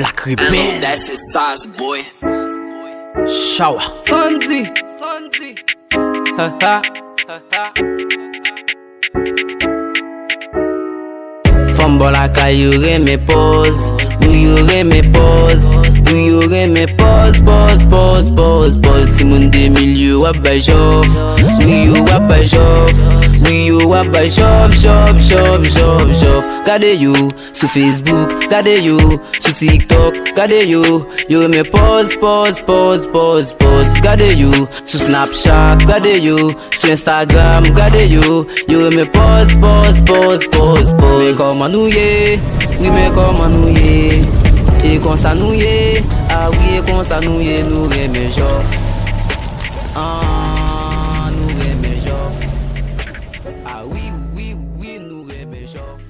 Black Rebel. That's his size, boy. Shower. Sandy. Ha ha. Fumble lakay, you me pause. You me pause. You me pause. Si moun de milieu wap bay jof. You wap bay jof. You wap bay jof. Gade you sur Facebook, gade you sur TikTok, gade you. You me pause. Gade you sur Snapchat, gade you sur Instagram, gade you. You me pause. Mais comment nous y oui mais comment nous y et comme ça nous y ah oui et comme ça nous y nous remet jof. Nous remet jof. Ah oui nous remet jof.